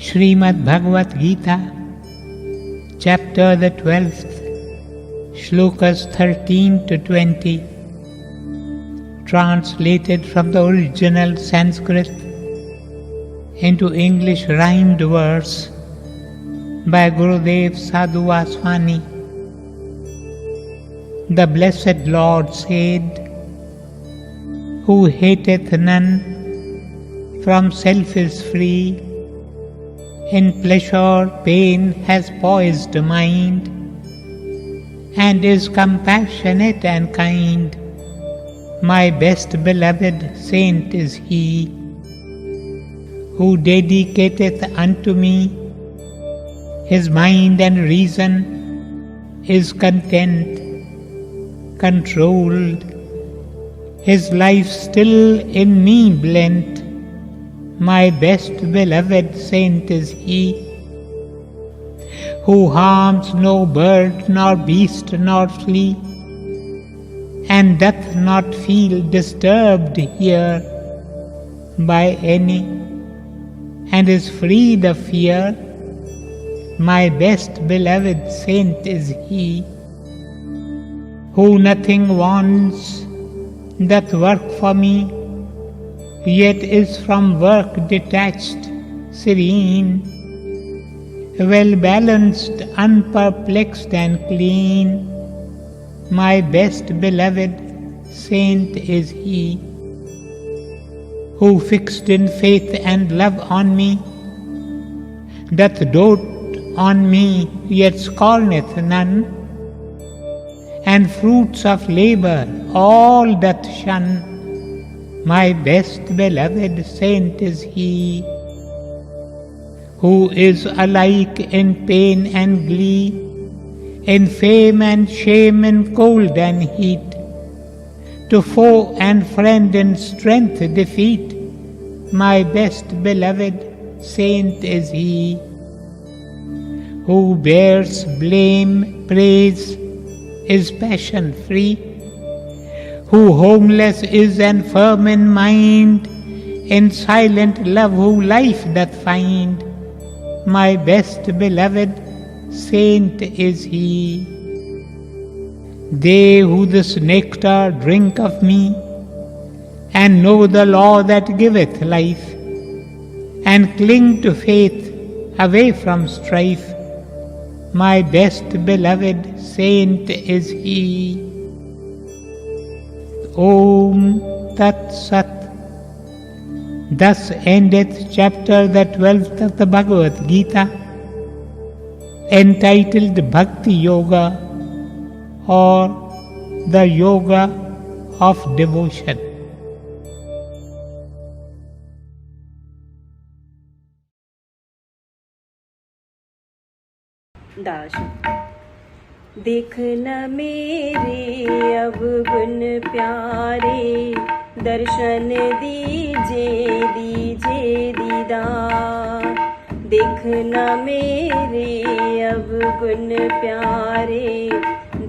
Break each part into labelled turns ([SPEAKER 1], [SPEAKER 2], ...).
[SPEAKER 1] Srimad Bhagavad Gita, chapter the 12th, shlokas 13 to 20, translated from the original Sanskrit into English rhymed verse by Gurudev Sadhu Vaswani. The Blessed Lord said, "Who hateth none, from self is free, in pleasure pain has poised mind, and is compassionate and kind. My best beloved saint is he, who dedicateth unto me his mind and reason, is content, controlled, his life still in me blent. My best beloved saint is he, who harms no bird nor beast nor flea, and doth not feel disturbed here by any, and is freed of fear. My best beloved saint is he, who nothing wants, doth work for me, yet is from work detached, serene, well balanced, unperplexed and clean. My best beloved saint is he, who fixed in faith and love on me, doth dote on me, yet scorneth none, and fruits of labor all doth shun. My best beloved saint is he, who is alike in pain and glee, in fame and shame, in cold and heat, to foe and friend in strength defeat. My best beloved saint is he, who bears blame, praise, is passion free, who homeless is and firm in mind, in silent love who life doth find. My best beloved saint is he. They who this nectar drink of me, and know the law that giveth life, and cling to faith away from strife. My best beloved saint is he. Om Tat Sat. Thus endeth chapter the 12th of the Bhagavad Gita, entitled Bhakti Yoga, or the Yoga of Devotion.
[SPEAKER 2] दाश देख न मेरे अब गुण प्यारे, दर्शन दीजे दीजे दीदार। देख न मेरे अब गुण प्यारे,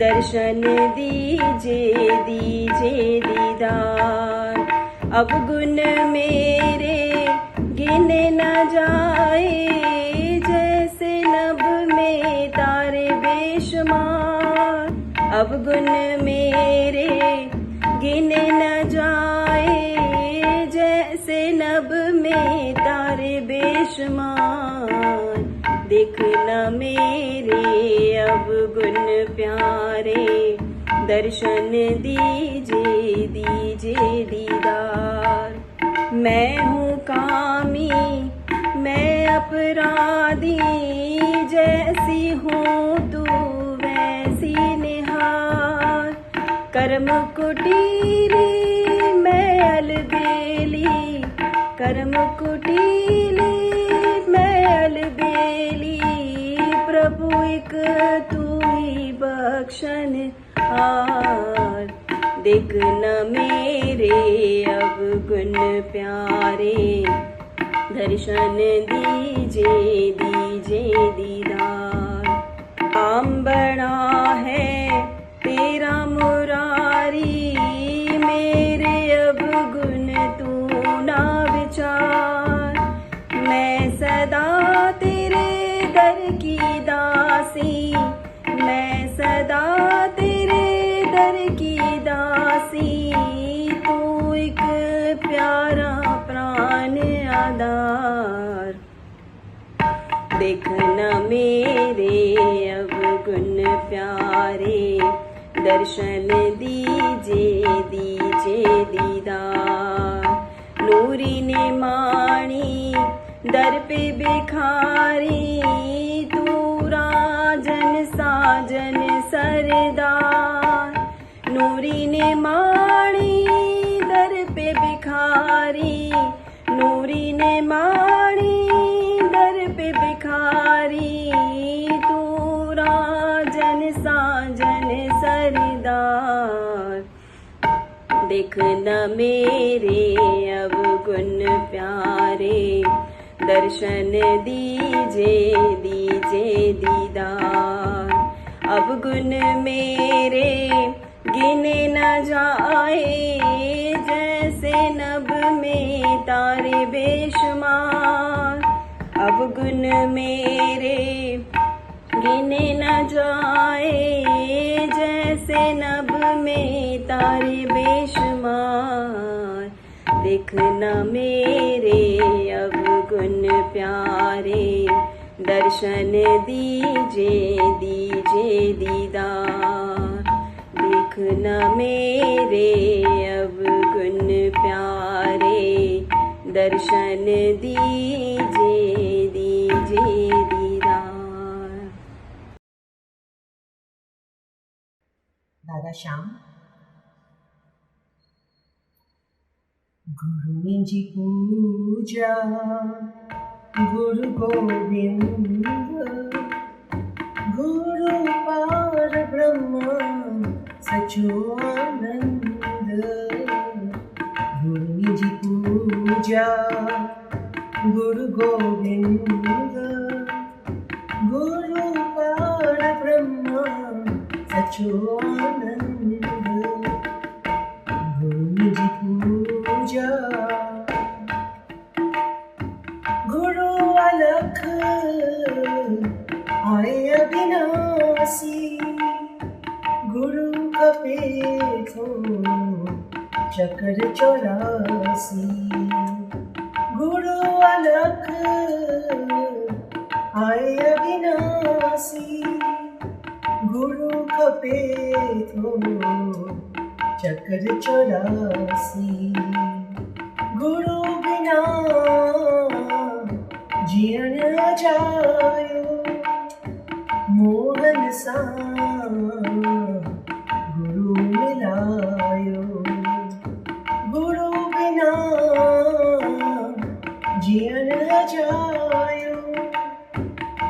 [SPEAKER 2] दर्शन दीजे दीजे दीदार। अब गुण मेरे गिने न जाए, जैसे नभ में तारे बेशुमार। अब गुण मेरे गिने न जाए, जैसे नभ में तारे बेशुमार। देख न मेरे अब गुण प्यारे, दर्शन दीजे दीजे दीदार। मैं हूँ कामी, मैं अपराधी, जैसी हूँ तू वैसी निहार। कर्म कुटीली मैं अलबेली, कर्म कुटीली मैं अलबेली। प्रभु एक तू ही बख्शन हार। देख न मेरे अब गुण प्यारे, दर्शन दीजे दीजे दीदार। काम बड़ा है तेरा मुरारी, मेरे अब गुण तू ना विचार। मैं सदा दर की दासी, मैं सदा तेरे दर की दासी, तू एक प्यारा प्राण आधार। देख न मेरे अवगुण प्यारे, दर्शन दीजे दीजे दीदार। नूरी ने माणी दर पे बिखारी, तू राजन साजन सरदार। नूरी ने माणी दर पे बिखारी, नूरी ने माणी दर पे बिखारी, तू राजन साजन सरदार। देख न मेरे अवगुण प्यारे, दर्शन दीजे दीजे दीदार। अवगुण मेरे गिने न जाए, जैसे नभ में तारे बेशुमार। अवगुण मेरे गिने न जाए, जैसे नभ में तारे बेशुमार। देख न मेरे अवगुण प्यारे, दर्शन दीजे दीजे दीदार। देख न मेरे अवगुण प्यारे, दर्शन दीजे दीजे दीदार।
[SPEAKER 3] दादा श्याम। गुरु ने जी पूजा गुरु गोविंद, गुरु पार ब्रह्म सच्चिदानंद। गुरु ने जी पूजा गुरु गोविंद, गुरु पार ब्रह्म सच्चिदानंद। गुरु जी पूजा गुरु अलख आए अविनाशी, गुरु कपे थो चकर 84। गुरु अलख आए अविनाशी, गुरु कपे थो चकर 84। गुरु बिना जीवन अजायो, मोहन सा गुरु मिलायो। गुरु बिना जीवन अजायो,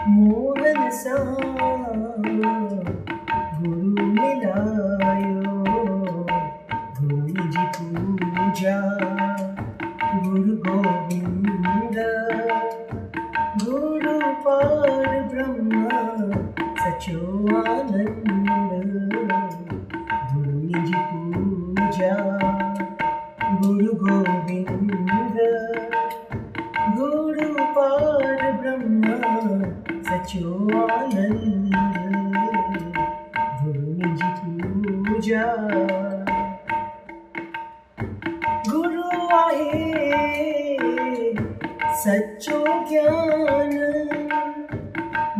[SPEAKER 3] मोहन सा गुरु मिलायो। गुरु जी पूजा गुरु गोविंद, गुरु पार ब्रह्म सच्चिदानंद। गुरु जी पूजा गुरु गोविंद, गुरु पार ब्रह्म सच्चिदानंद। गुरु जी पूजा गुरु आहे सच्चो ज्ञान,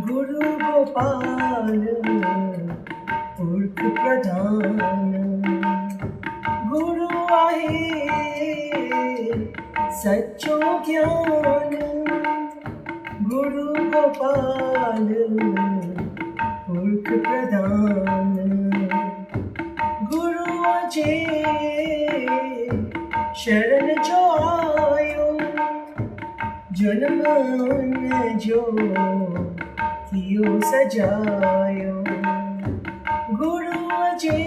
[SPEAKER 3] गुरु गोपाल पुरख प्रधान। गुरु आहे सच्चो ज्ञान, गुरु गोपाल पुरख प्रधान। गुरु अजे शरण जो आयो, जन्म जो थियो सजायो। गुरु अजे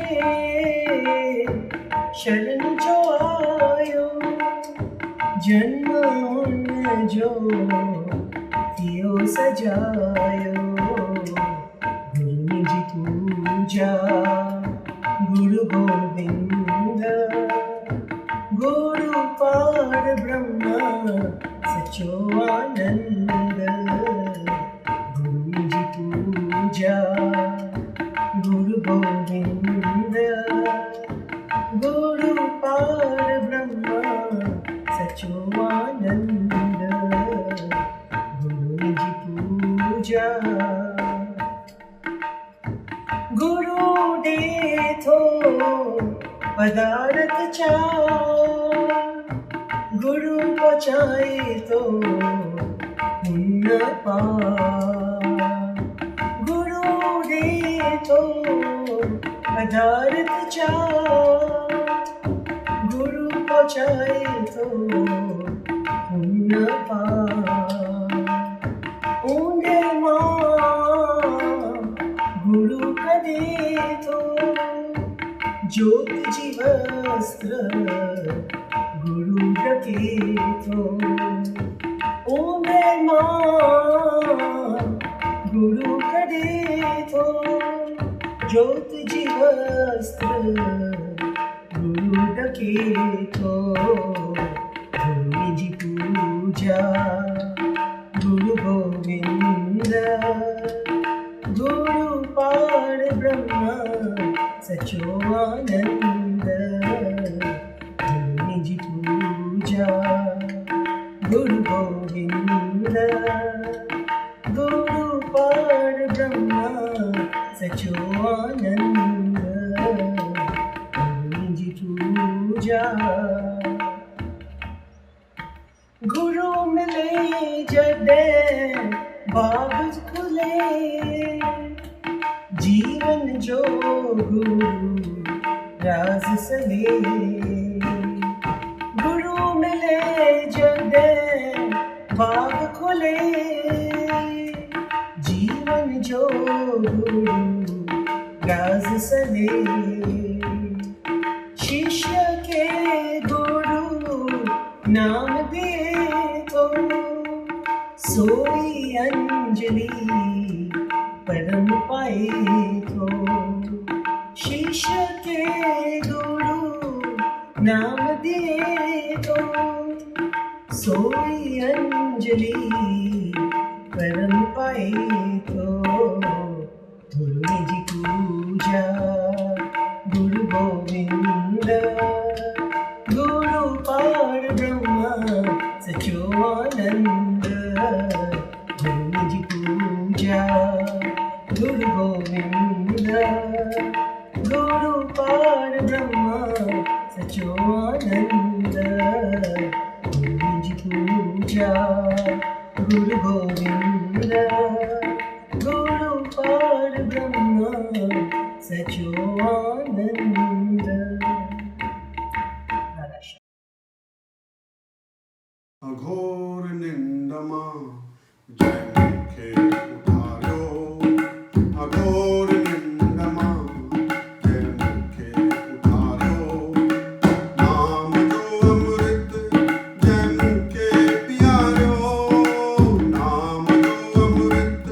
[SPEAKER 3] शरण जो आयो, जन्म जो थियो सजायो। गुरु जी पूजा गुरु गोविंद, गुरु पार ब्रह्म सच्चिदानंद। गुरु पूजा गुरु गोविंद गुरु पार ब्रह्म सच्चिदानंद गुरु जी पूजा गुरु दे थो पदार्थ चार गुरु पहुँचाए तो पुण्य पार गुरु दे तो पदार्थ चार गुरु पहुँचाए तो पुण्य पार ऊंधे मां गुरु का दे तो ज्योत जी वस्त्र गुरु रखे तो ऊंधे मां गुरु का दे तो ज्योत जी वस्त्र गुरु रखे तो गुरु जी पूजा गुरु गोविंद गुरु पार ब्रह्म सच्चिदानंद गुरु जी पूजा गुरु गोविंद गुरु पार ब्रह्म सच्चिदानंद गुरु जी पूजा गुरु मिले जडे बाग खुले जीवन जो गुरु राज सले गुरु मिले जडे बाग खुले जीवन जो गुरु राज सले शिष्य के गुरु नाम दे तो सोई अंजलि परम पाए तो शिष्य के गुरु नाम दे तो सोई अंजलि परम पाए तो गुरु जी पूजा गुरु गोविंद गुरु पार ब्रह्म सच्चिदानंद गुरु जी पूजा गुरु गोविंद गुरु पार ब्रह्म सच्चिदानंद गुरु जी पूजा गुरु गोविंद गुरु पार ब्रह्म सच्चिदानंद।
[SPEAKER 4] अघोर निंदमा जय मुखे उठारो अघोर निंदमा जय मुखे उठारो नाम जो अमृत जय मुखे पियारो नाम जो अमृत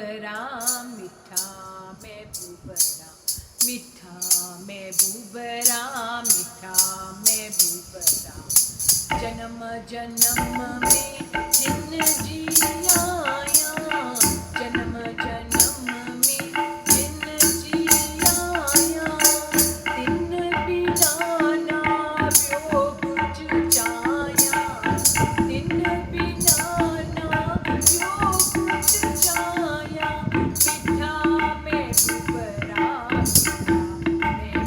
[SPEAKER 5] बुबरा मिठा मैं बुबरा, मिठा मैं बुबरा, मिठा मैं बुबरा। जन्म जन्म में जिन जियाया, जन्म जन्म में जिन जियाया, तिन बिना ना व्योग जुचाया, तिन बिना ना व्योग जुचाया। मिठा मैं बुबरा, मिठा मैं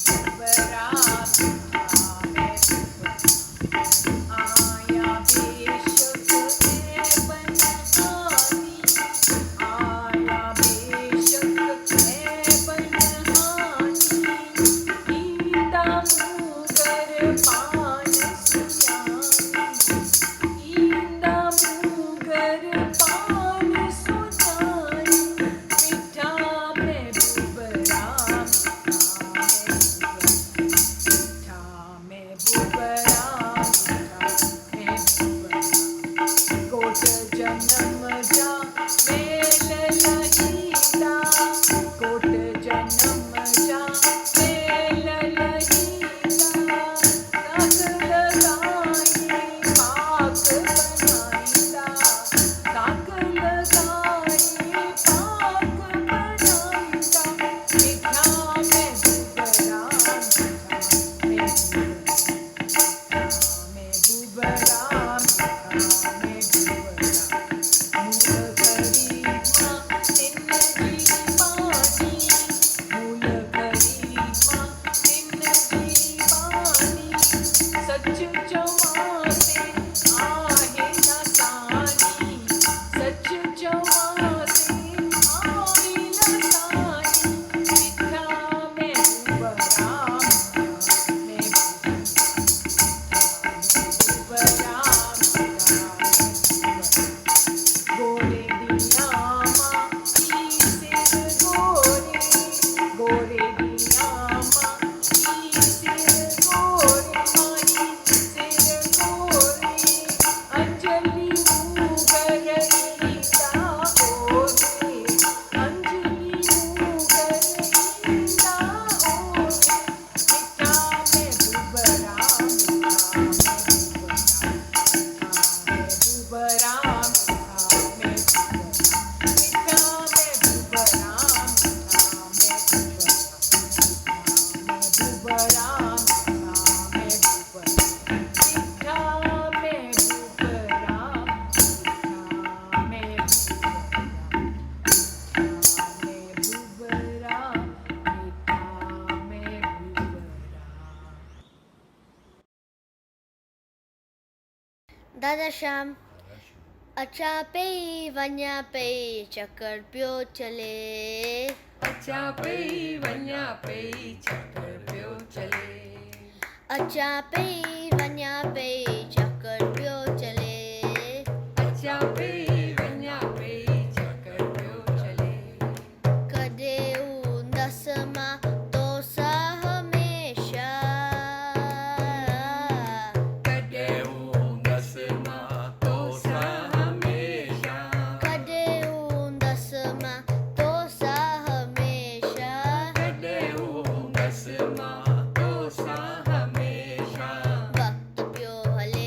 [SPEAKER 5] बुबरा, आया बेशक है बनहानी, आया बेशक है बनहानी। ईंदा मुगर पान सुजानी, ईंदा मुगर पान सुजानी। मिठा मैं बुबरा, मिठा मैं बुबरा, मिठा मैं बुबरा। कोट जन्म जा मेल लहीदा, कोट जन्म जा मेल लहीदा। रंग लगाई पाक बनाईदा, रंग लगाई पाक बनाईदा। मिठा मैं बुबरा, मिठा मैं बुबरा, मैं बुबरा, मिठा मैं बुबरा। मूल खरीमा तिन जी पानी, मूल खरीमा तिन जी पानी। सच जवा से आहे न सानी, सच जवा से आहे न सानी। मिठा मैं बुबरा, मिठा मैं बुबरा, गोरे दिया माँ की सिर गोरे, गोरे दिया माँ की सिर गोरे, माही सिर गोरे। अंजलि मुगर ईंदा ओरे, अंजलि मुगर ईंदा ओरे। मिठा मैं बुबरा, मिठा मैं बुबरा, मिठा मैं बुबरा, मिठा मैं बुबरा, मिठा मैं बुबरा, मिठा मैं बुबरा, मिठा मैं बुबरा, मिठा मैं बुबरा, मिठा मैं बुबरा।
[SPEAKER 6] दादा श्याम अचा पे वञा पे चक्कर पियो चले,
[SPEAKER 5] अचा पई वञा पई चक्कर पियो चले,
[SPEAKER 6] अचा पे वञा पे चक्कर पियो चले।
[SPEAKER 5] अचा पई वञा पई चक्कर पियो चले।
[SPEAKER 6] कदे ऊंदसि मां तोसां हमेशा,
[SPEAKER 5] कॾहिं हूंदसि मां तोसां हमेशा,
[SPEAKER 6] कदे ऊंदसि मां तोसां हमेशा।
[SPEAKER 5] कॾहिं हूंदसि मां तोसां हमेशा।
[SPEAKER 6] वक़्तु पियो हले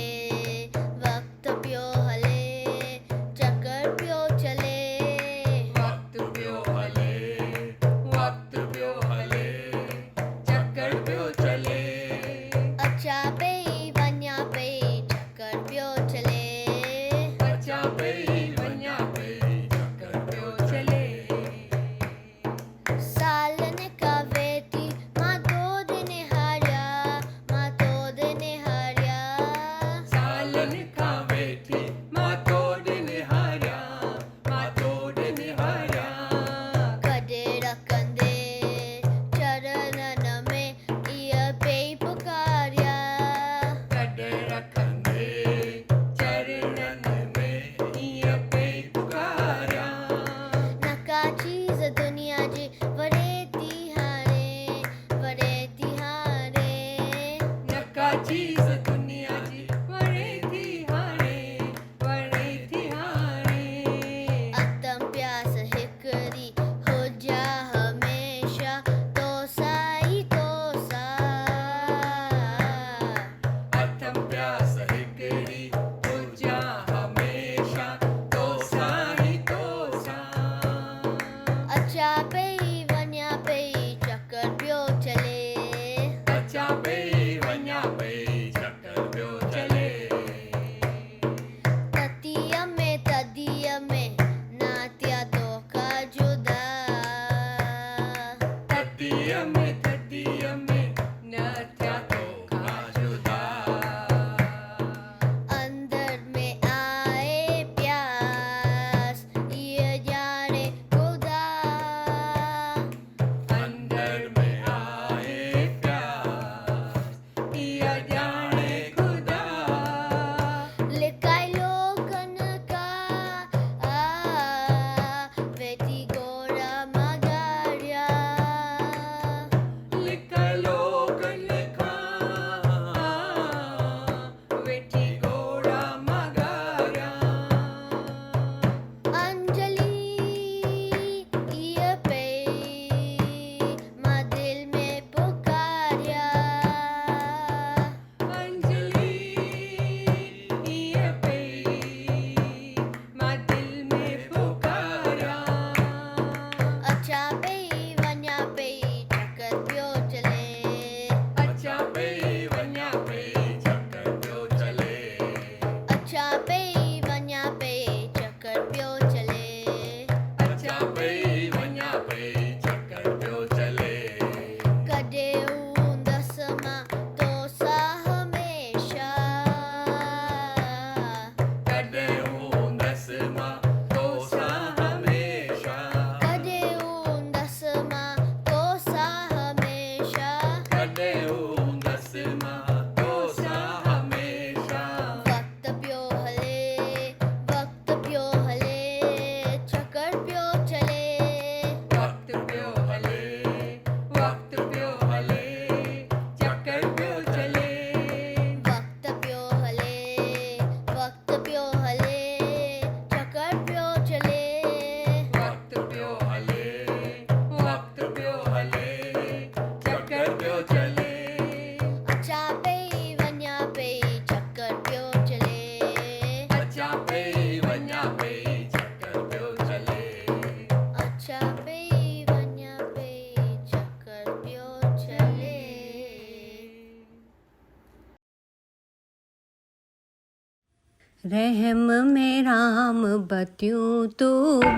[SPEAKER 7] रहम में राम बत्यूं तू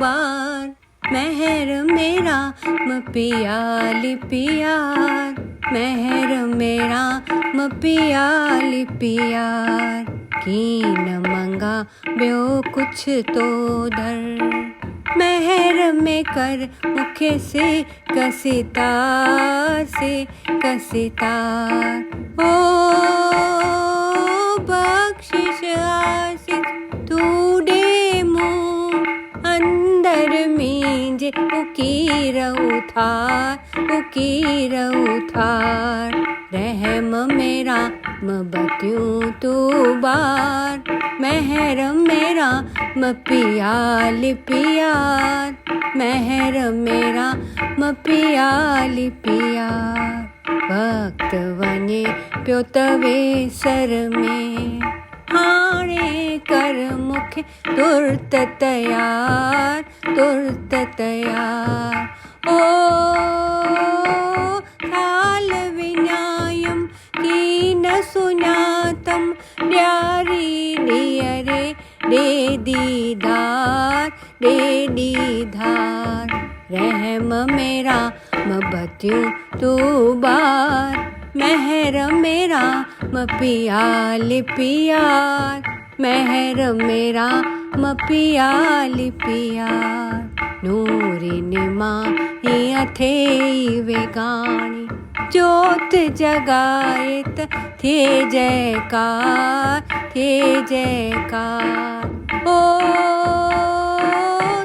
[SPEAKER 7] बार, महर में राम पियाली पियार, महर में राम पियाली पियार, कीन मंगा ॿियो कुछ तो दर, महर में कर मुखे से कसितार ओ बख्शिश आसिक तू डे मूं अंदर मींजे उकीर उथार, रहम मेरा बत्यूं तू बार, महर मेरा पियाली पियार, महर मेरा पियाली पियार, वक्त वञे पियो तवे सर में, हाणे कर मुखे तुर्त तयार ओ थाल विञायम की न सुञातम, ॾियारी ॾियरे ॾे दीदार, रहम मेरा बत्यूं तू बार, महर मेरा पियाली पियार, महर मेरा पियाली पियार, नूरी निमा ही थे वेगाणी, जोत जगायत थे जयकार ओ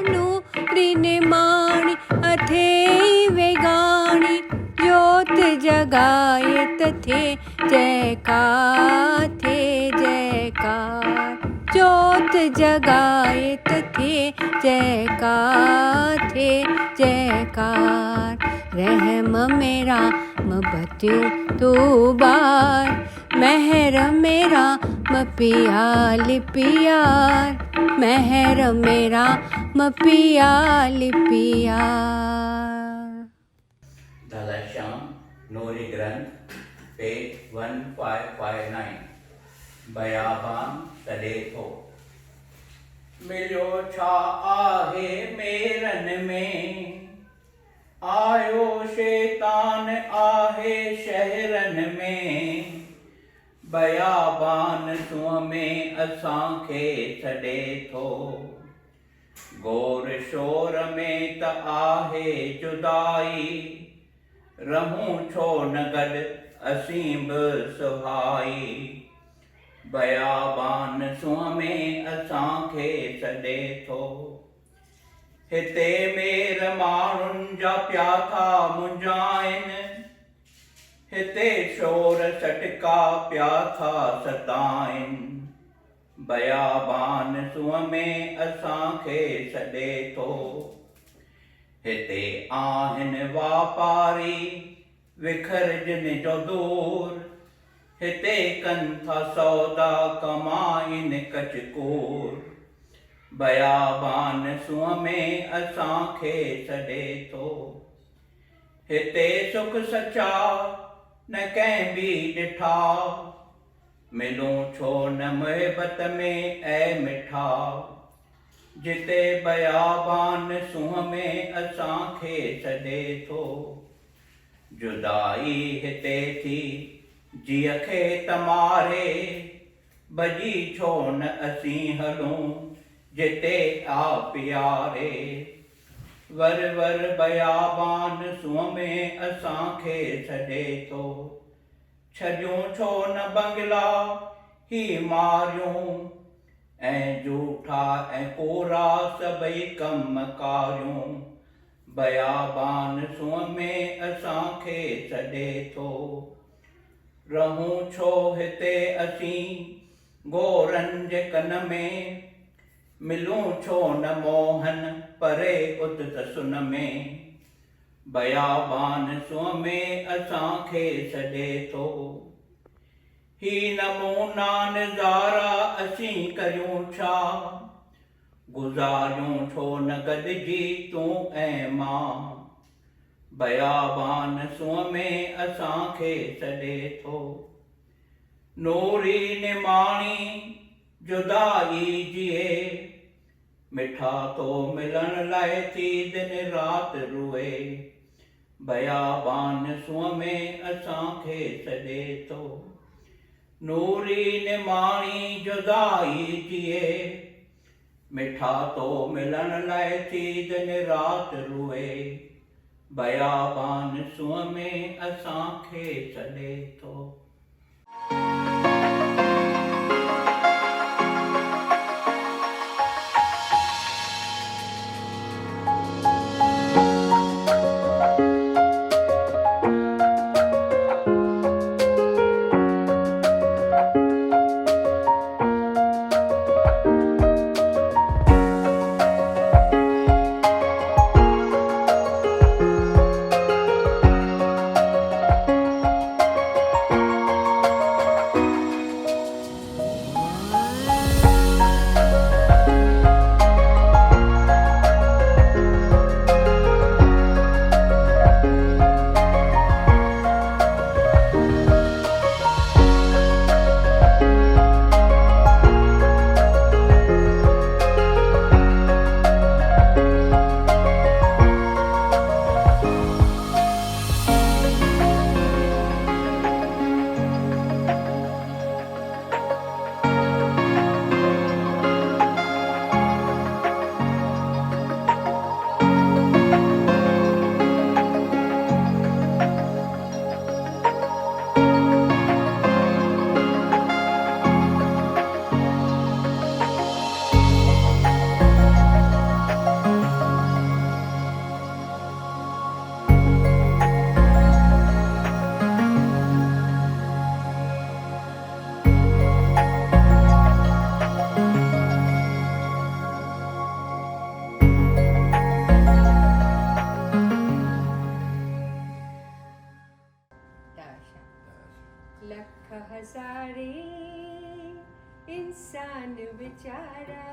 [SPEAKER 7] नूरी निमाणी अथे वेगाणी, जोत जगायत थे जयकार जोत जगायत थे जयकार रहम मेरा बत्यूं तू बार, महर मेरा पियाली पियार, महर मेरा पियाली पियार।
[SPEAKER 8] दादा श्याम नूरी ग्रंथ पेज 1559 बयाबान तॾे थो। मिलियो छा आहे मेरन में, आयो शैतान आहे शहरन में, बयाबान सूंह में असांखे छॾे थो। गोर शोर में त आहे जुदाई, रहूं छो न गॾु असीं बि सुहाई, बयाबान सूंह में असांखे छॾे थो। हिते मेर माण्हुनि जा पिया था मुंझाइनि, हिते शोर सटका पिया था सताइनि, बयाबान सूंह में असांखे छॾे थो। हिते आहिनि वापारी विखरजनि जो दूर, हिते कनि था सौदा कमाइनि कचकूर, बयाबान सूंह में असांखे छॾे थो। हिते सुख सचा न कंहिं बि ॾिठा, मिलूं छो न मुहिबत में ऐं मिठा, जिते बयाबान सूंह में असांखे छॾे थो। जुदाई हिते थी जीअ खे तमारे, भॼी छो न असीं हलूं जिते आ प्यारे, वर बयाबान सूंह में असांखे छॾे थो। छॾियूं छो न बंगला ही मारियूं, ऐं झूठा ऐं कोरा सभई कम कारियूं, बयाबान सूंह में असांखे छॾे थो। रहूं छो हिते असीं गोरनि जे कन में, मिलूं छो न मोहन परे उत सुन में, बयाबान सूंह में असांखे छॾे थो। ही नमूना नज़ारा असीं करियूं छा, गुज़ारियूं छो न गॾिजी तूं ऐं मां, बयाबान सूंह में असांखे छॾे थो। नूरी निमाणी जुदाई जिए मिठा तो मिलन लाए थी दिन रात रुए बयाबान सूंहं में असांखे छॾे थो नूरी निमाणी जुदाई जिए मिठा तो मिलन लाए थी दिन रात रुए बयाबान सूंहं में असांखे छॾे थो
[SPEAKER 7] लख हज़ारे इंसान बेचारा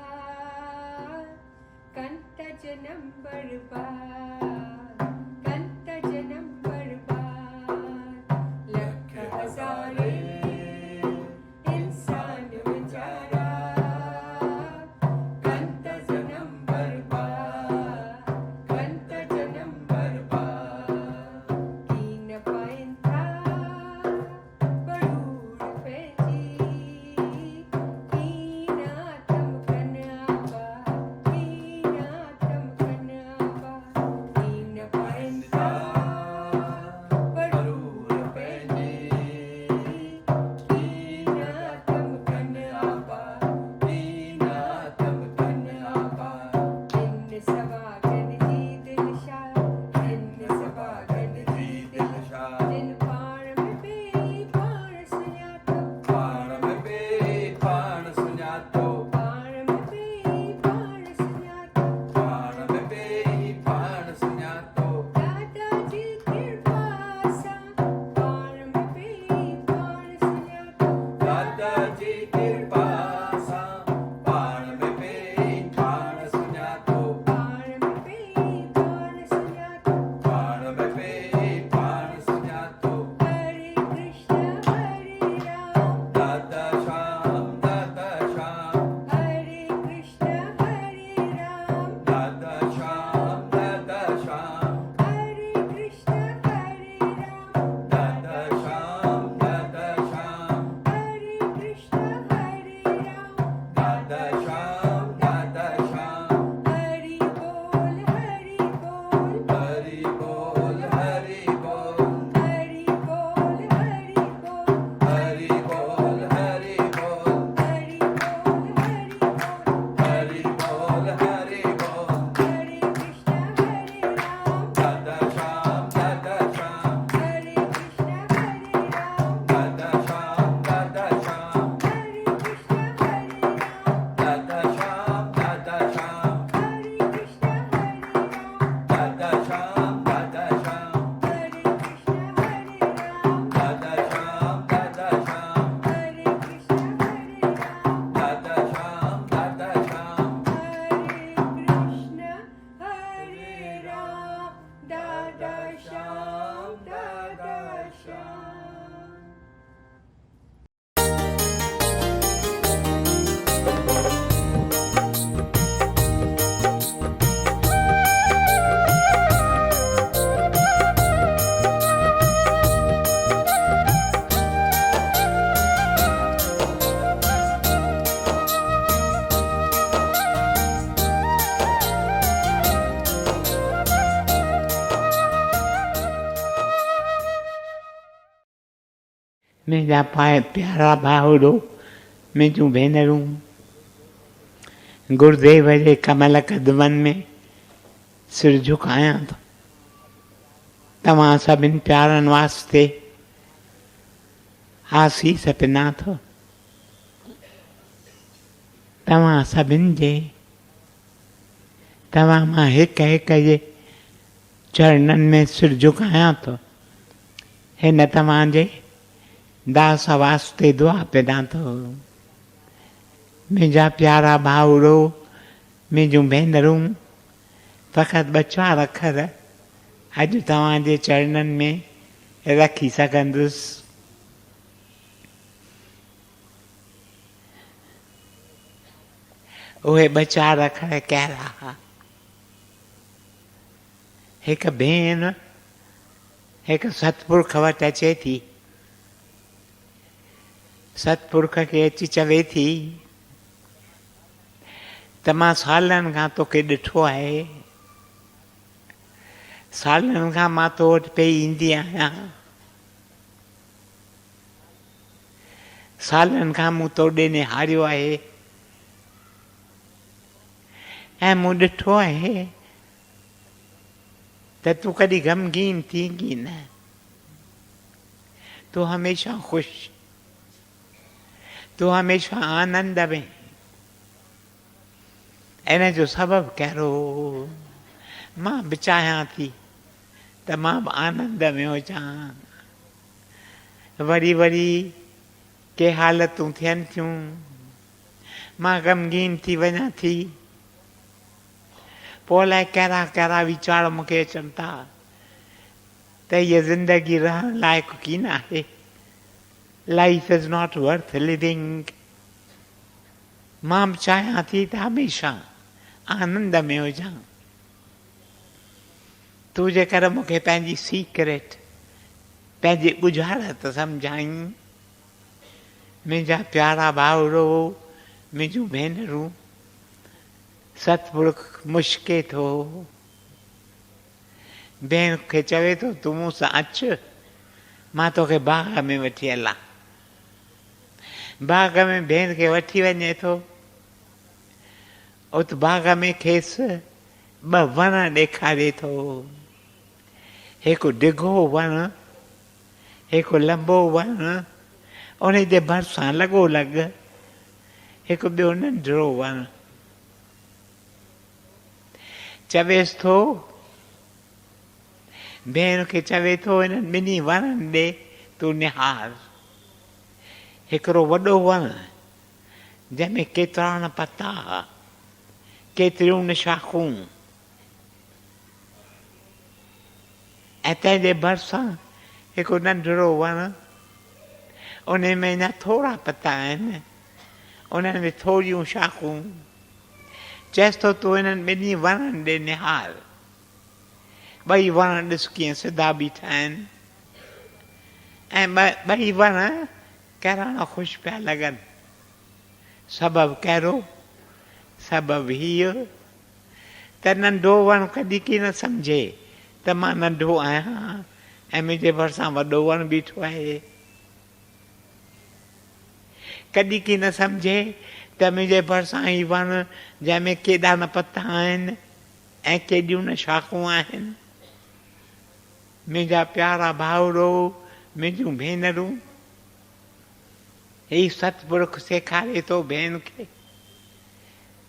[SPEAKER 7] कंत जन्म बर्बाद कंत जन्म बर्बाद लख हज़ारे इंसान बेचारा कंत जन्म बर्बाद कंत जन्म बर्बाद कीन पाइन था
[SPEAKER 1] मुंहिंजा प्यारा भाउरो, मुंहिंजूं भेनरूं, गुरुदेव जे कमल कदमनि में सिर झुकायां थो। तव्हां सभिनि प्यारनि वास्ते आसीस पिना थो। तव्हां सभिनि जे, तव्हां मां हिक हिक जे चरणनि में सिर झुकायां थो। हिन तव्हांजे दास वास्ते दुआ पिना थो। मुंहिंजा प्यारा भाउरो, मुंहिंजूं भेनरूं, फ़क़ति 2-4 अखर अॼु तव्हांजे चरणनि में रखी सघंदुसि। उहे 2-4 अखर कहिड़ा हुआ? हिकु भेण हिकु सतपुरख वटि अचे थी। सतपुरख खे अची चवे थी त मां सालनि खां तोखे ॾिठो आहे, सालनि खां मां तो वटि पई ईंदी आहियां, सालनि खां मूं तोॾे निहारियो आहे ऐं मूं ॾिठो आहे त तूं कॾहिं ग़मगीन थींगी न, तूं हमेशह ख़ुशि, तूं हमेशह आनंद में। इन जो सबबु कहिड़ो? मां बि चाहियां थी त मां बि आनंद में हुजां। वरी वरी के हालतूं थियनि थियूं, मां ग़मगीन थी वञां थी, पोइ अलाए कहिड़ा कहिड़ा वीचार मूंखे अचनि था त हीअ ज़िंदगी रहण लाइक़ु कीन आहे। Life is not worth living. मां बि चाहियां थी त हमेशह आनंद में हुजां। तूं जेकर मूंखे पंहिंजी सीक्रेट, पंहिंजी ॿुझारत सम्झाईं। मुंहिंजा प्यारा भाउरो, मुंहिंजूं भेनरूं, सतपुरख मुश्के थो। भेण खे चवे थो तूं मूं सां अचु, मां तोखे बाग़ में वठी हलां। बाग़ में भेण खे वठी वञे थो। उत बाग़ में खेसि 2 वण ॾेखारे थो। हिकु डिघो वण, हिकु लंबो वण, उन जे भरिसां लॻोलॻ हिकु ॿियो नंढिड़ो वण। चवेसि थो, भेण खे चवे थो इन्हनि ॿिन्ही वणनि ॾे तूं निहार। हिकिड़ो वॾो वण जंहिंमें केतिरा न पता, केतिरियूं न शाखूं, ऐं तंहिंजे भरिसां हिकु नंढिड़ो वण, उन में अञा थोरा पता आहिनि, उन्हनि में थोरियूं शाखूं। चएसि थो तूं इन्हनि ॿिन्ही वणनि ॾे निहार। 2 वण ॾिस कीअं सिधा बीठा आहिनि, ऐं 2 वण कहिड़ा न ख़ुशि पिया लॻनि। सबबु कहिड़ो? सबबु हीअ त नंढो वण कॾहिं की न सम्झे त मां नंढो आहियां ऐं मुंहिंजे भरिसां वॾो वण बीठो आहे। कॾहिं की न सम्झे त मुंहिंजे भरिसां ही वण जंहिंमें केॾा न पता आहिनि ऐं केॾियूं न शाखूं आहिनि। मुंहिंजा प्यारा भाउरो, मुंहिंजूं भेनरूं, ही सतपुरख सेखारे थो भेण खे।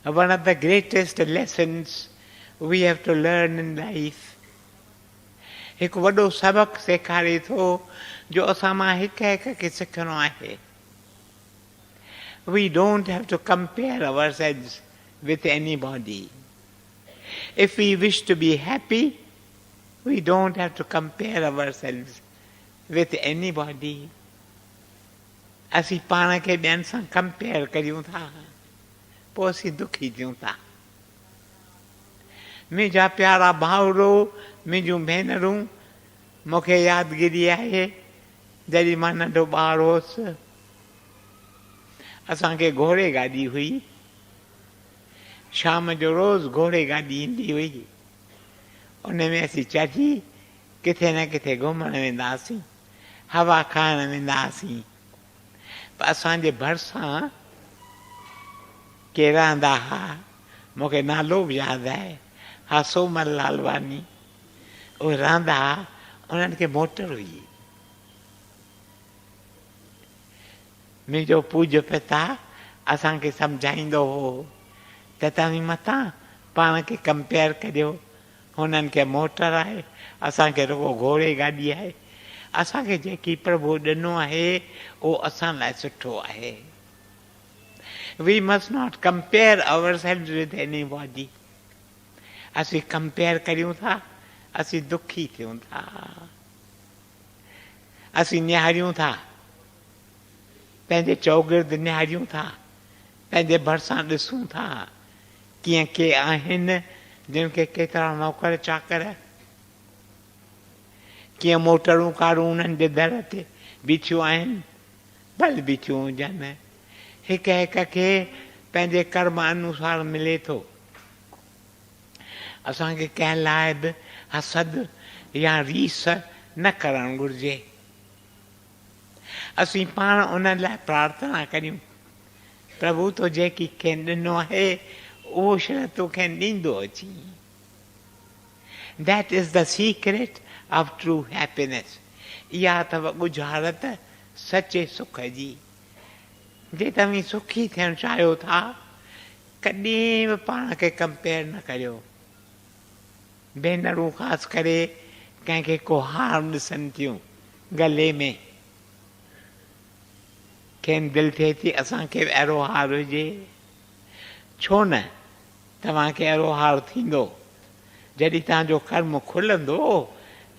[SPEAKER 1] One of the greatest lessons we have to learn in life. हिकु वॾो सबक़ु सेखारे थो जो असां मां हिक हिक खे सिखणो आहे। We don't have to compare ourselves with anybody. If we wish to be happy, we don't have to compare ourselves with anybody. असीं पाण खे ॿियनि सां कंपेयर करियूं था, पोइ असीं दुखी थियूं था। मुंहिंजा प्यारा भाउरो, मुंहिंजूं भेनरूं, मूंखे यादगिरी आहे जॾहिं मां नंढो ॿारु हुउसि, असांखे घोड़े गाॾी हुई। शाम जो रोज़ घोड़े गाॾी ईंदी हुई, उन में असीं चढ़ी किथे न किथे घुमणु वेंदा हुआसीं, हवा खाइणु वेंदा हुआसीं। पर असांजे भरिसां के रहंदा हुआ, मूंखे नालो बि यादि आहे, हा सोमल लालवानी। उहे रहंदा हुआ, उन्हनि खे मोटर हुई। मुंहिंजो पूज्य पिता असांखे सम्झाईंदो हो त तव्हीं मथां पाण खे कंपेयर करियो, हुननि खे मोटर आहे, असांखे रुगो घोड़े गाॾी आहे। असांखे जेकी प्रभु ॾिनो आहे उहो असां लाइ सुठो आहे। We must not compare our selves with anybody. असीं कंपेयर करियूं था, असीं दुखी थियूं था, असीं निहारियूं था, पंहिंजे चौगिर्द निहारियूं था, पंहिंजे भरिसां ॾिसूं था कीअं के आहिनि जिन खे केतिरा नौकर चाकर, कीअं मोटरूं कारूं उन्हनि जे दर ते बीठियूं आहिनि, भले बीठियूं हुजनि। हिक हिक खे पंहिंजे कर्म अनुसार मिले थो। असांखे कंहिं लाइ बि हसद या रीस न करणु घुरिजे। असीं पाण उन लाइ प्रार्थना करियूं, प्रभु तो जेकी कंहिं ॾिनो आहे उहो शइ तोखे ॾींदो अची। That is the secret of true happiness. इहा अथव ॻुझारत सचे सुख जी। जे तव्हीं सुखी थियणु चाहियो था, कॾहिं बि पाण खे कंपेयर न करियो। भेनरूं ख़ासि करे कंहिंखे को हार ॾिसनि थियूं गले में, खेनि दिलि थिए थी असांखे बि अहिड़ो हार हुजे। छो न, तव्हांखे अहिड़ो हार थींदो। जॾहिं तव्हांजो कर्म खुलंदो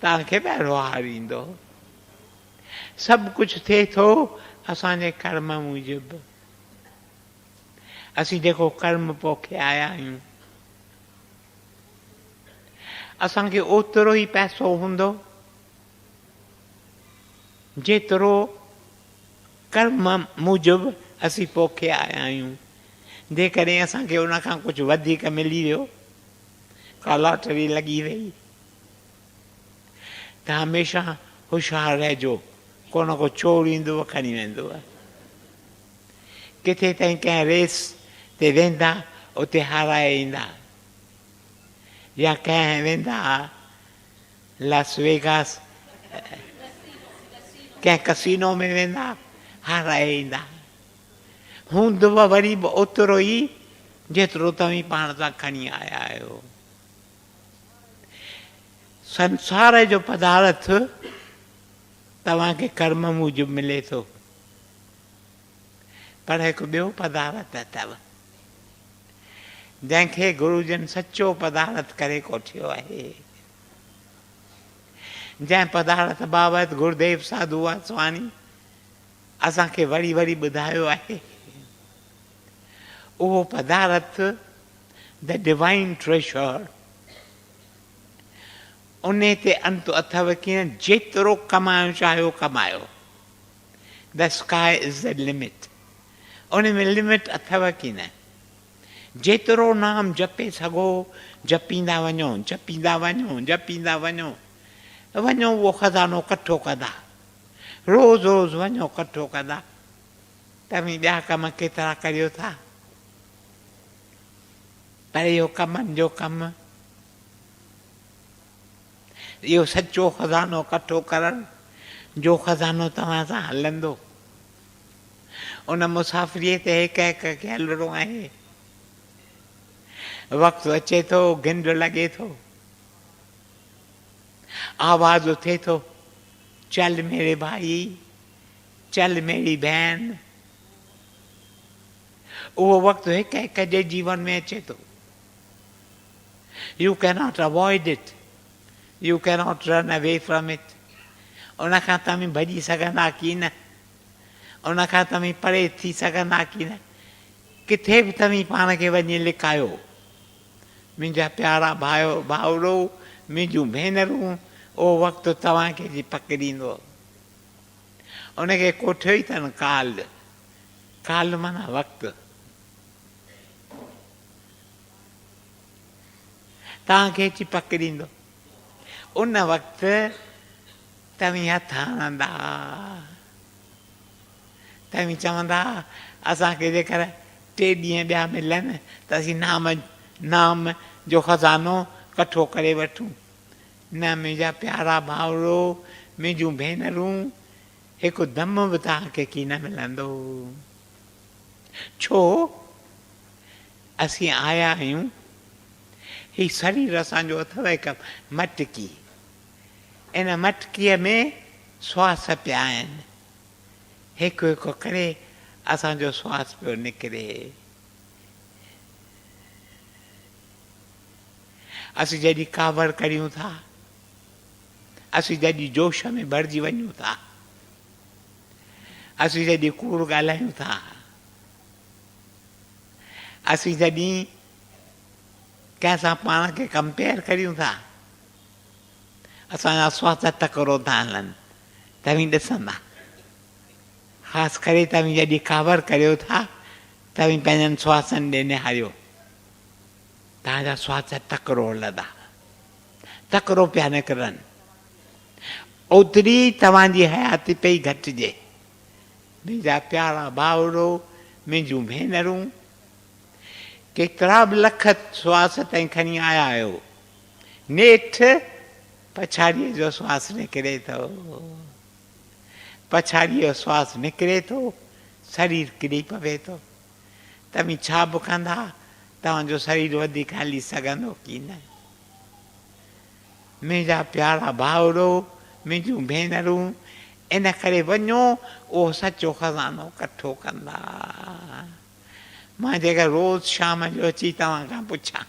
[SPEAKER 1] तव्हांखे बि अहिड़ो हार ईंदो। सभु कुझु थिए थो असांजे कर्म मूजिबि। असीं जेको कर्म पोखे आया आहियूं, असांखे ओतिरो ई पैसो हूंदो जेतिरो कर्म मूजिबि असीं पोखे आया आहियूं। जेकॾहिं असांखे उन खां कुझु वधीक मिली वियो, का लॉटरी लॻी वई, त हमेशह होशियारु रहिजो, को न को चोर ईंदो खणी वेंदो। किथे ताईं कंहिं रेस ते वेंदा, उते हाराए ईंदा, या कंहिं वेंदा लास वेगास, कंहिं कसीनो में वेंदा, हाराए ईंदा। हूंदव वरी बि ओतिरो ई जेतिरो तव्हीं पाण सां खणी आया आहियो। संसार जो पदार्थ तव्हांखे कर्म मूजिबि मिले थो, पर हिकु ॿियो पदार्थ अथव जंहिंखे गुरुजन सचो पदार्थ करे कोठियो आहे। जंहिं पदार्थ बाबति गुरुदेव साधू वासवाणी असांखे वरी वरी ॿुधायो आहे, उहो पदार्थ द डिवाइन ट्रेशर, उन ते अंत अथव कीअं जेतिरो कमाइणु चाहियो कमायो। The sky is the limit. उन में लिमिट अथव की न। जेतिरो नाम जपे सघो जपींदा वञो, जपींदा वञो, जपींदा वञो। वञो उहो खज़ानो कठो कंदा, रोज़ रोज़ वञो कठो कंदा। तव्हीं ॿिया कम केतिरा करियो था, पर इहो कमनि जो कमु, इहो सचो खज़ानो कठो करणु जो खज़ानो तव्हां सां हलंदो। उन मुसाफ़िरीअ ते हिक हिक खे हलिणो आहे। वक़्तु अचे थो, गिंड लॻे थो, आवाज़ उथे थो, चल मेरे भाई, चल मेरी बहन। उहो वक़्तु हिक हिक जे जीवन में अचे थो। You cannot avoid it, you cannot run away from it. उन खां तव्हीं भॼी सघंदा की न, उन खां तव्हीं परे थी सघंदा की न। किथे बि तव्हीं पाण खे वञी लिकायो। मुंहिंजा प्यारा भाउरो, मुंहिंजूं भेनरूं, उहो वक़्तु तव्हांखे जी पकड़ींदो। उनखे कोठियो ई अथनि काल। काल माना वक़्तु। तव्हांखे अची पकड़ींदो। उन वक़्तु तव्हीं हथ हणंदा, तव्हीं चवंदा असांखे जेकर 3 ॾींहं ॿिया मिलनि त असीं नाम जो खज़ानो कठो करे वठूं। न मुंहिंजा प्यारा भाउरो, मुंहिंजूं भेनरूं, हिकु दम बि तव्हांखे की न मिलंदो। छो असीं आया आहियूं, ही शरीर असांजो अथव हिकु मटकी, इन मटकीअ में श्वास पिया आहिनि, हिकु हिकु करे असांजो श्वास पियो निकिरे। असीं जॾहिं कावड़ करियूं था, असीं जॾहिं जोश में भरिजी वञूं था, असीं जॾहिं कूड़ ॻाल्हायूं था, असीं जॾहिं कंहिंसां पाण खे कंपेयर करियूं था, असांजा श्वास तकिड़ो था हलनि। तव्हीं ॾिसंदा, ख़ासि करे तव्हीं जॾहिं कावड़ करियो था, तव्हीं पंहिंजनि श्वासनि ॾे निहारियो, तव्हांजा श्वास तकिड़ो हलंदा, तकिड़ो पिया निकिरनि, ओतिरी तव्हांजी हयाती पई घटिजे। मुंहिंजा प्यारा भाउरो, मुंहिंजूं भेनरूं, केतिरा बि लख श्वास ताईं खणी आया आहियो, नेठि पछाड़ीअ जो श्वास निकिरे थो, पछाड़ीअ जो श्वास निकिरे थो, शरीर किरी पवे थो। तव्हीं छा बि कंदा, तव्हांजो शरीर वधीक हली सघंदो की न? मुंहिंजा प्यारा भाउरो, मुंहिंजूं भेनरूं, इन करे वञो उहो सचो खज़ानो कठो कंदा। मां जेकर रोज़ शाम जो अची तव्हां खां पुछां,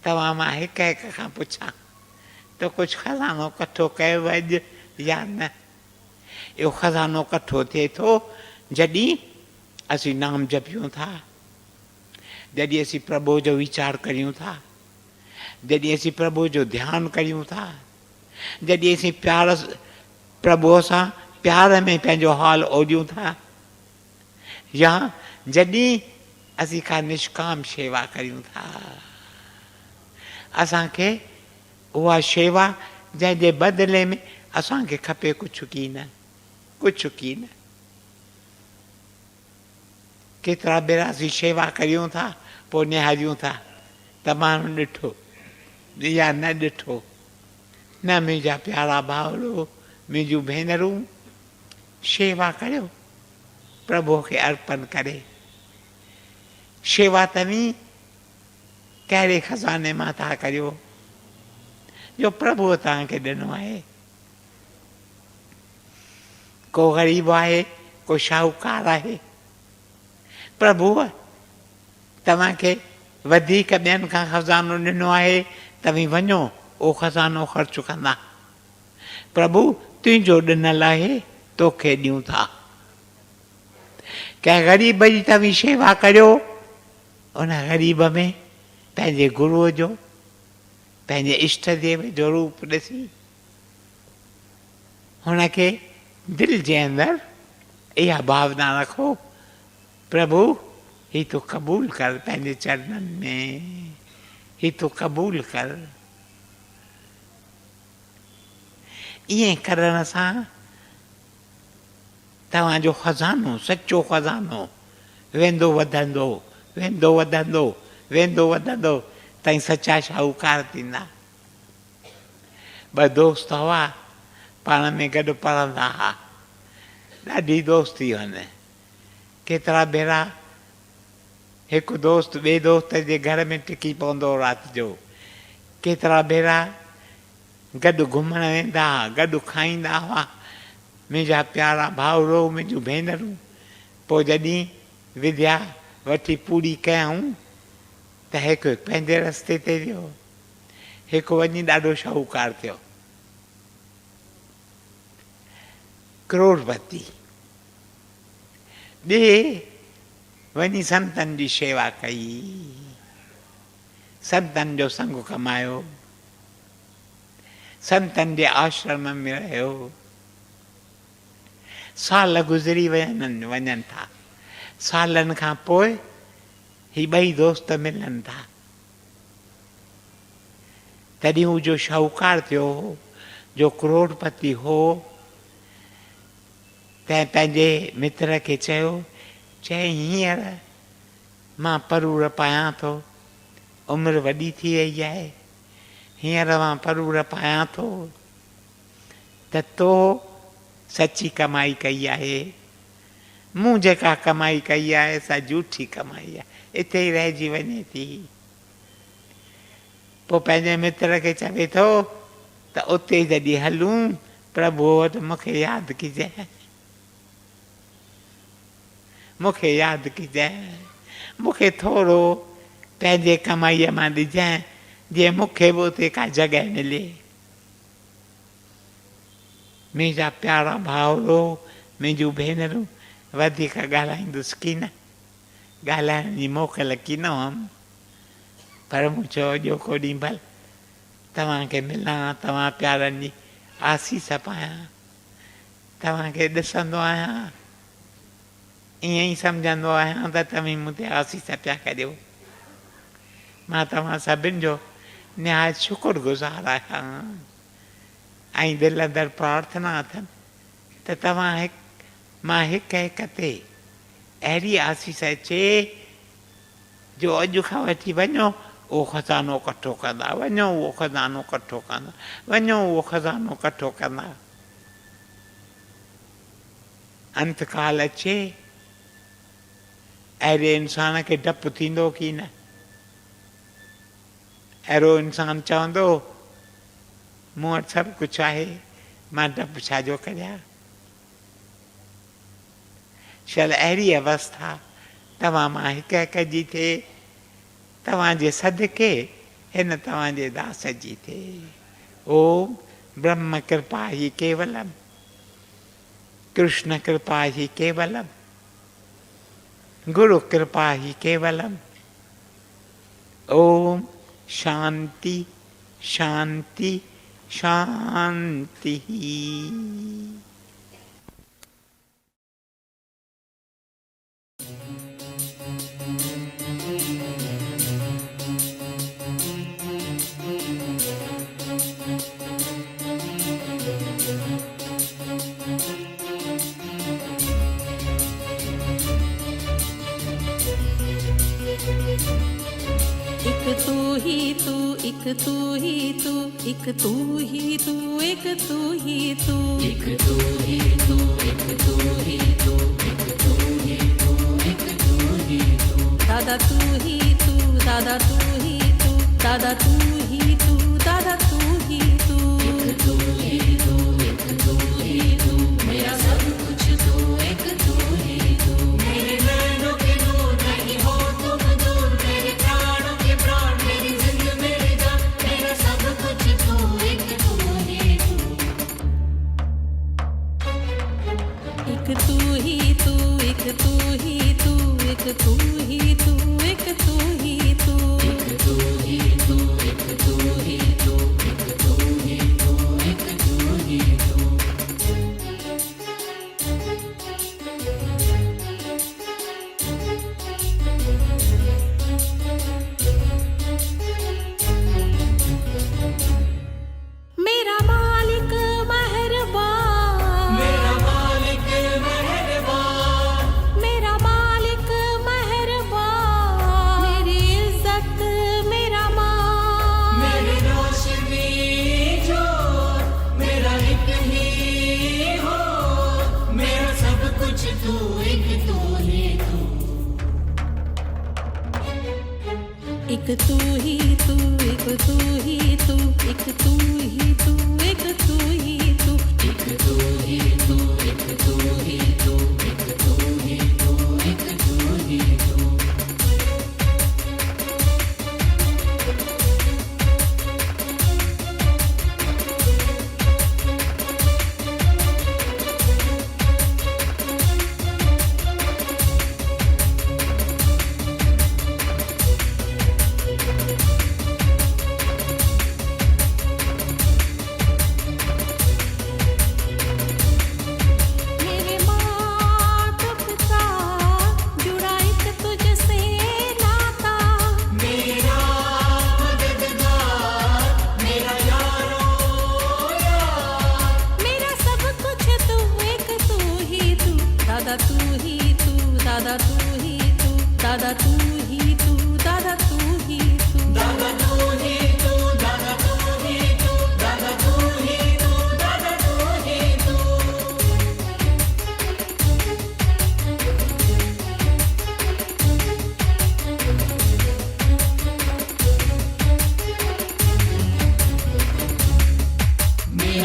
[SPEAKER 1] तव्हां मां हिक हिक खां पुछां त कुझु खज़ानो कठो कयो अॼु या न? इहो खज़ानो कठो थिए थो जॾहिं असीं नाम जपियूं था, जॾहिं असीं प्रभु जो वीचार करियूं था, जॾहिं असीं प्रभु जो ध्यानु करियूं था, जॾहिं असीं प्रभुअ सां प्यार में पंहिंजो हाल ओढ़ियूं था, या जॾहिं असीं का निष्काम शेवा करियूं था। असांखे उहा शेवा जंहिंजे बदिले में असांखे खपे कुझु की न, कुझु की न। केतिरा भेरा असीं शेवा करियूं था, पोइ निहारियूं था त माण्हू ॾिठो या न ॾिठो। न मुंहिंजा प्यारा भाउरो, मुंहिंजूं भेनरूं, शेवा करियो प्रभु खे अर्पण करे। शेवा तव्हीं कहिड़े खज़ाने मां था करियो जो प्रभुअ तव्हांखे ॾिनो आहे? को ग़रीब आहे, को शाहूकार आहे, प्रभुअ तव्हांखे वधीक ॿियनि खां खज़ानो ॾिनो आहे, तव्हीं वञो उहो खज़ानो ख़र्च कंदा। प्रभु तुंहिंजो ॾिनल आहे, तोखे ॾियूं था। कंहिं ग़रीब जी तव्हीं शेवा करियो, उन ग़रीब में पंहिंजे गुरूअ जो, पंहिंजे इष्ट देव जो रूप ॾिसी हुनखे दिलि जे अंदरि इहा भावना रखो, प्रभु ही तूं क़बूल कर पंहिंजे चरणनि में, ही तूं क़बूल कर। ईअं करण सां तव्हांजो खज़ानो, सचो खज़ानो वेंदो वधंदो, वेंदो वधंदो, वेंदो वधंदो, ताईं सचा शाहूकार थींदा। ॿ दोस्त हुआ, पाण में गॾु पढ़ंदा हुआ, ॾाढी दोस्ती हुअनि। केतिरा भेरा हिकु दोस्त ॿिए दोस्त जे घर में टिकी पवंदो हो राति जो, केतिरा भेरा गॾु घुमणु वेंदा हुआ, गॾु खाईंदा हुआ। मुंहिंजा प्यारा भाउरो, मुंहिंजूं भेनरूं, पोइ जॾहिं विद्या वठी पूरी कयऊं त हिकु पंहिंजे रस्ते ते वियो, हिकु वञी ॾाढो शाहूकार थियो, करोड़पति। ॿिए वञी संतनि जी शेवा कई, संतनि जो संग कमायो, संतनि जे आश्रम में रहियो। साल गुज़री वञनि था, सालनि खां पोइ ही ॿई दोस्त मिलनि था। तॾहिं हू जो शाहूकार थियो, जो करोड़पति हो, तैं पंहिंजे मित्र खे चयो, चई हींअर मां परूर पायां थो, उमिरि वॾी थी वई आहे, हींअर मां परूर पायां थो, त तो सची कमाई कई आहे, मूं जेका कमाई कई आहे सा झूठी कमाई आहे, इते ई रहिजी वञे थी। पोइ पंहिंजे मित्र खे चवे थो त उते जॾहिं हलूं प्रभु वटि मूंखे यादि कजांइ, मूंखे यादि कजांइ, मूंखे थोरो पंहिंजे कमाईअ मां ॾिजांइ, जीअं मूंखे बि उते का जॻह मिले। मुंहिंजा प्यारा भाउरो, मुंहिंजूं भेनरूं, वधीक ॻाल्हाईंदुसि की न, ॻाल्हाइण जी मोकल की न हुअमि, पर मूं चयो अॼो को ॾींहुं भल तव्हांखे मिलां, तव्हां प्यारनि जी आसीस पायां, तव्हांखे ॾिसंदो आहियां, ईअं ई सम्झंदो आहियां त तव्हां मूं ते आसीस पिया करियो। मां तव्हां सभिनि जो निहायत शुक्रगुज़ार आहियां, ऐं दिलि अंदरि प्रार्थना अथनि त तव्हां मां हिक हिक ते अहिड़ी आसीस अचे जो अॼु खां वठी वञो उहो खज़ानो कठो कंदा, वञो उहो खज़ानो कठो कंदा, वञो उहो खज़ानो कठो कंदा। अंतकाल अचे, अहिड़े इंसान खे डपु थींदो की न? अहिड़ो इंसानु चवंदो मूं वटि सभु कुझु आहे, मां डपु छाजो करियां? शल अहिड़ी अवस्था तव्हां मां हिक हिक जी थिए, तव्हांजे सदके हिन तव्हांजे दास जी थिए। ओम ब्रह्म कृपा ही केवलम, कृष्ण कृपा ही केवलम, गुरु कृपा ही केवलम। ओम शांति शांति शांति।
[SPEAKER 9] एक तू ही तू, एक तू ही तू, एक तू ही तू, एक तू ही तू, एक तू ही तू, एक तू ही तू, एक तू ही तू, एक तू ही तू, दादा तू ही तू, दादा तू ही तू, दादा तू ही तू, दादा तू ही तू, एक तू ही तू, एक तू ही तू, मेरा सब कुछ तू, एक तू ही तू, मेरे नैनों के नूर नहीं हो तुम दूर, मेरे प्राणों के प्राण, मेरी जिंदगी मेरी जान, मेरा सब कुछ तू, एक तू ही तू, एक तू ही तू, एक तू ही तू, एक तू ही तू, एक तू ही तू, एक तू ही तू, एक तू ही तू, एक तू ही तू, एक तू ही तू। मेरा मालिक मेहरबान, मेरा मालिक मेहरबान, मेरा मालिक मेहरबान, मेरी इज्जत मेरा मान, मेरी रोशनी जो मेरा एक ही हो, मेरा सब कुछ तू, एक तू ही तू, एक तू ही तू, एक तू ही तू, एक तू ही तू, एक तू ही तू, एक तू ही तू, एक तू ही तू, एक तू ही तू, एक तू ही तू।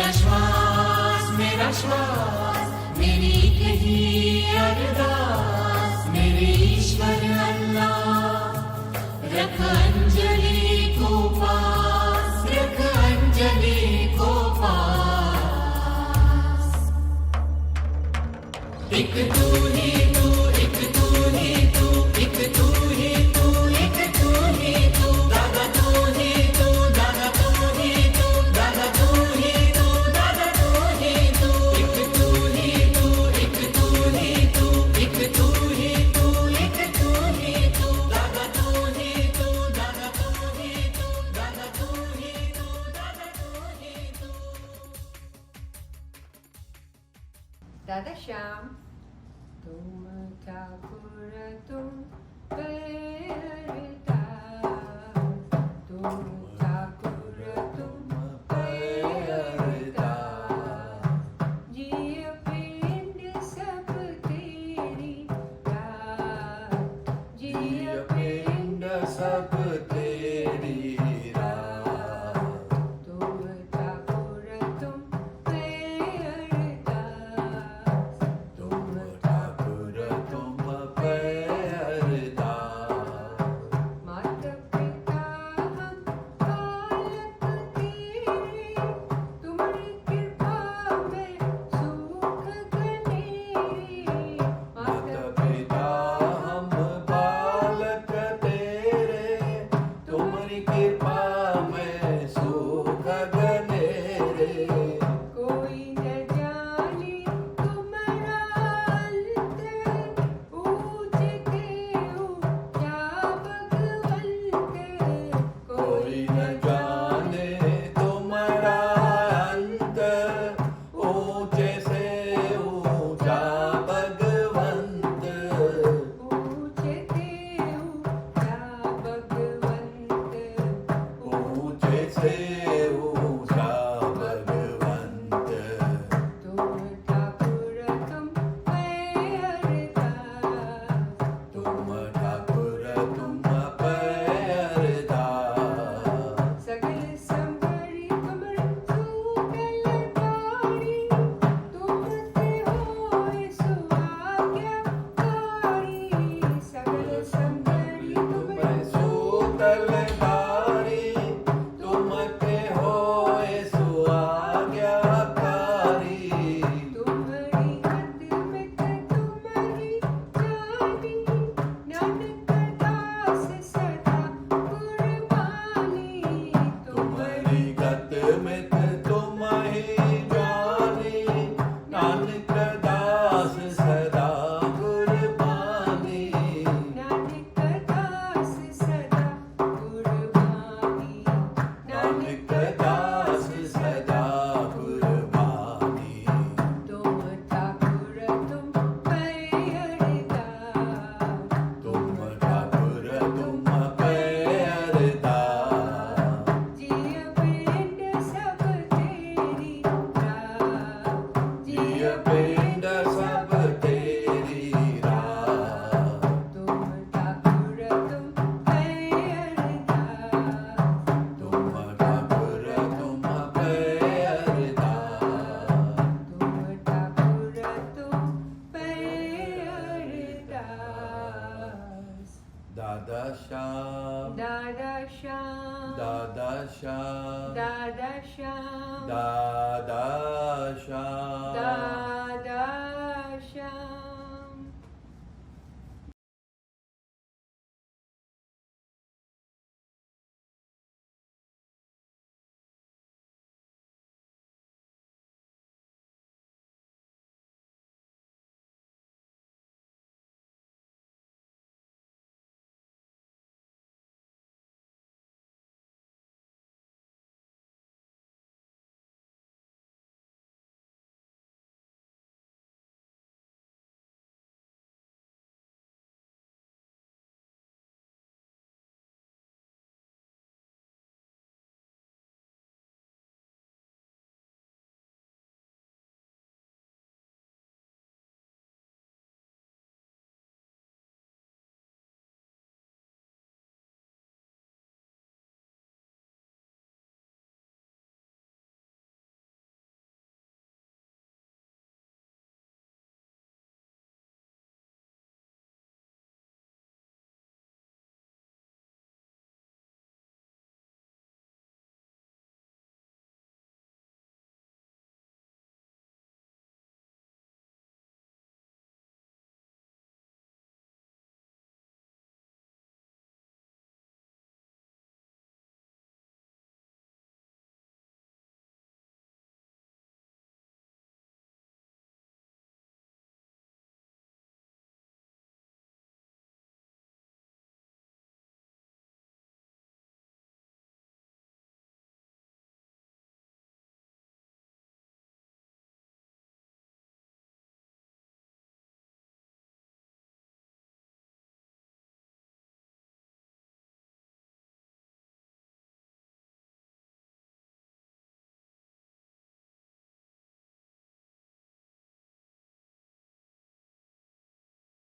[SPEAKER 9] मेरा श्वास मेरी एक ही अरदास मेरे ईश्वर अल्लाह रख अंजलि को पास रख अंजलि को पास एक तू ही तू एक तू ही तू एक तू ही तू एक तू ही तू दादा तू ही तू दादा तू ही तू दादा तू ही तू दादा तू ही तू एक तू ही तू एक तू ही तू एक तू ही तू एक तू ही तू दादा तू ही तू दादा तू ही तू दादा तू ही तू दादा तू ही तू
[SPEAKER 7] दादा श्याम तुम ठाकुर तुम पैरता तुम ठाकुर तुम पैरता जिय पिंड सब तेरी रात जिय पिंड सब तेरी रात तुम ठाकुर तुम पैरता तुम ठाकुर तुम पैरता माता पिता हम बालक तेरे तुम्हारी कृपा में सुख गनेरे माता पिता हम बालक तेरे तुम्हारी कृपा में सुख गनेरे कोई न जाने तुम्हारा अंत ऊंचे के ऊंचा भगवंत कोई न जाने तुम्हारा अंत ऊंचे से ऊंचा भगवंत ऊंचे के ऊंचा भगवंत ऊंचे से ऊंचा भगवंत तुम ठाकुर तुम पैरता तुम ठाकुर तुम पैरता सगल संभरी तुमर सूतल तारी तुम ते होए सुआज्ञाकारी सगल संभरी तुमर सूतल तारी तुम ते होए सुआज्ञाकारी तुम्हारी हद में तुम्हारी जानी नानक दास सदा कुर्बानी तुम्हारी गत में तुम्हारी जानी नानक दास सदा कुर्बानी नानक दास सदा कुर्बानी नानक दास सदा कुर्बानी तुम ठाकुर तुम पैरता तुम ठाकुर तुम पैरता जिय पिंड सब तेरी रात जिय पिंड सब तेरी रात तुम ठाकुर तुम पैरता तुम ठाकुर तुम पैरता तुम ठाकुर तुम पैरता दादा श्याम दादा श्याम दादा श्याम दादा श्याम दादा श्याम